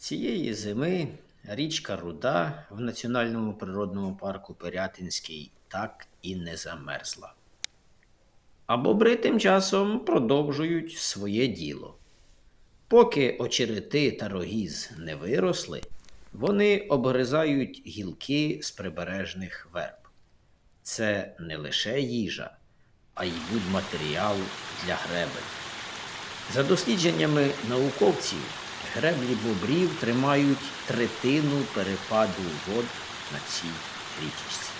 Цієї зими річка Руда в Національному природному парку Пирятинський так і не замерзла. А бобри тим часом продовжують своє діло. Поки очерети та рогіз не виросли, вони обгризають гілки з прибережних верб. Це не лише їжа, а й будматеріал для гребель. За дослідженнями науковців, греблі бобрів тримають третину перепаду вод на цій річці.